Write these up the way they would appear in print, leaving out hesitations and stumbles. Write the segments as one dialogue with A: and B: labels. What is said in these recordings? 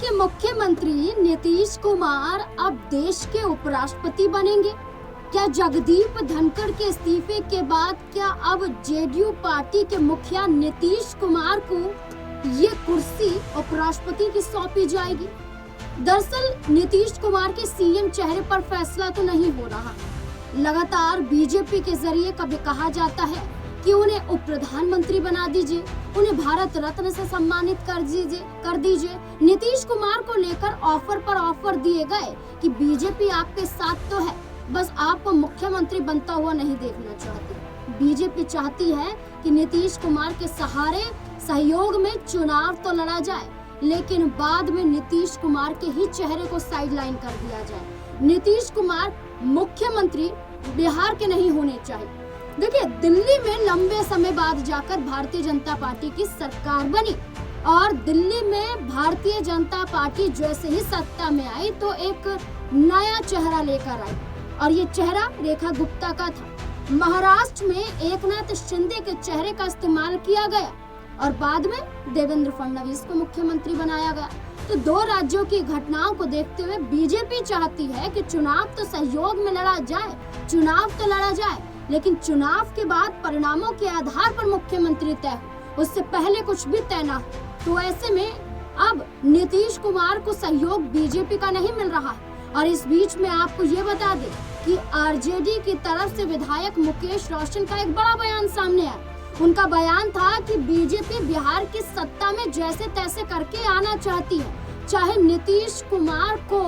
A: के मुख्यमंत्री नीतीश कुमार अब देश के उपराष्ट्रपति बनेंगे। क्या जगदीप धनखड़ के इस्तीफे के बाद क्या अब जेडीयू पार्टी के मुखिया नीतीश कुमार को ये कुर्सी उपराष्ट्रपति की सौंपी जाएगी? दरअसल नीतीश कुमार के सीएम चेहरे पर फैसला तो नहीं हो रहा। लगातार बीजेपी के जरिए कभी कहा जाता है कि उन्हें उप प्रधानमंत्री बना दीजिए, उन्हें भारत रत्न से सम्मानित कर दीजिए। नीतीश कुमार को लेकर ऑफर पर ऑफर दिए गए कि बीजेपी आपके साथ तो है, बस आपको मुख्यमंत्री बनता हुआ नहीं देखना चाहती। बीजेपी चाहती है कि नीतीश कुमार के सहारे सहयोग में चुनाव तो लड़ा जाए, लेकिन बाद में नीतीश कुमार के ही चेहरे को साइडलाइन कर दिया जाए। नीतीश कुमार मुख्यमंत्री बिहार के नहीं होने चाहिए। देखिए, दिल्ली में लंबे समय बाद जाकर भारतीय जनता पार्टी की सरकार बनी और दिल्ली में भारतीय जनता पार्टी जैसे ही सत्ता में आई तो एक नया चेहरा लेकर आई और ये चेहरा रेखा गुप्ता का था। महाराष्ट्र में एकनाथ शिंदे के चेहरे का इस्तेमाल किया गया और बाद में देवेंद्र फडणवीस को मुख्यमंत्री बनाया गया। तो दो राज्यों की घटनाओं को देखते हुए बीजेपी चाहती है कि चुनाव तो सहयोग में लड़ा जाए, चुनाव तो लड़ा जाए, लेकिन चुनाव के बाद परिणामों के आधार पर मुख्यमंत्री तय हो, उससे पहले कुछ भी तय ना हो। तो ऐसे में अब नीतीश कुमार को सहयोग बीजेपी का नहीं मिल रहा है। और इस बीच में आपको ये बता दें कि आरजेडी की तरफ से विधायक मुकेश रोशन का एक बड़ा बयान सामने आया। उनका बयान था कि बीजेपी बिहार की सत्ता में जैसे तैसे करके आना चाहती है, चाहे नीतीश कुमार को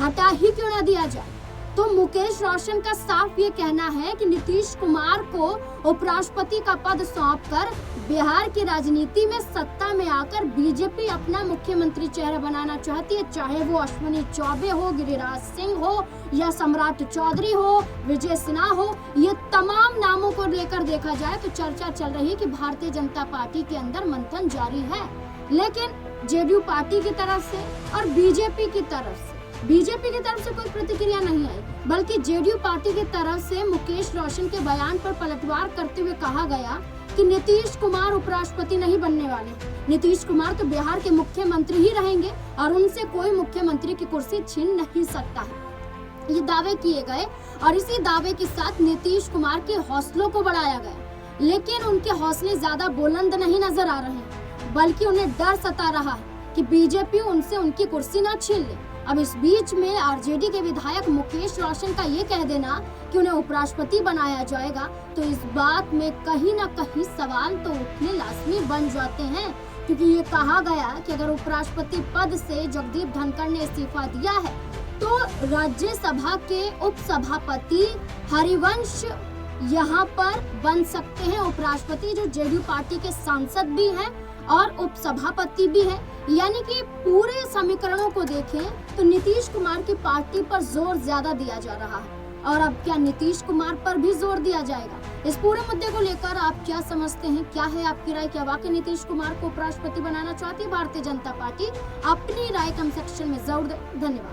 A: हटा ही क्यों ना दिया जाए। तो मुकेश रोशन का साफ ये कहना है कि नीतीश कुमार को उपराष्ट्रपति का पद सौंपकर बिहार की राजनीति में सत्ता में आकर बीजेपी अपना मुख्यमंत्री चेहरा बनाना चाहती है, चाहे वो अश्विनी चौबे हो, गिरिराज सिंह हो या सम्राट चौधरी हो, विजय सिन्हा हो। ये तमाम नामों को लेकर देखा जाए तो चर्चा चल रही है कि भारतीय जनता पार्टी के अंदर मंथन जारी है, लेकिन जेडीयू पार्टी की तरफ से और बीजेपी की तरफ से कोई प्रतिक्रिया नहीं आई, बल्कि जेडीयू पार्टी की तरफ से मुकेश रोशन के बयान पर पलटवार करते हुए कहा गया कि नीतीश कुमार उपराष्ट्रपति नहीं बनने वाले। नीतीश कुमार तो बिहार के मुख्यमंत्री ही रहेंगे और उनसे कोई मुख्यमंत्री की कुर्सी छीन नहीं सकता है। ये दावे किए गए और इसी दावे के साथ नीतीश कुमार के हौसलों को बढ़ाया गया, लेकिन उनके हौसले ज्यादा बुलंद नहीं नजर आ रहे हैं, बल्कि उन्हें डर सता रहा है कि बीजेपी उनसे उनकी कुर्सी न छीन ले। अब इस बीच में आरजेडी के विधायक मुकेश रोशन का ये कह देना कि उन्हें उपराष्ट्रपति बनाया जाएगा, तो इस बात में कहीं न कहीं सवाल तो उठने लाजमी बन जाते हैं, क्योंकि ये कहा गया कि अगर उपराष्ट्रपति पद से जगदीप धनखड़ ने इस्तीफा दिया है तो राज्यसभा के उपसभापति हरिवंश यहाँ पर बन सकते हैं उपराष्ट्रपति, जो जेडीयू पार्टी के सांसद भी हैं और उपसभापति भी है। यानी कि पूरे समीकरणों को देखें तो नीतीश कुमार की पार्टी पर जोर ज्यादा दिया जा रहा है। और अब क्या नीतीश कुमार पर भी जोर दिया जाएगा? इस पूरे मुद्दे को लेकर आप क्या समझते हैं? क्या है आपकी राय? क्या वाकई नीतीश कुमार को उपराष्ट्रपति बनाना चाहती है भारतीय जनता पार्टी? अपनी राय कमेंट सेक्शन में जरूर दें। धन्यवाद।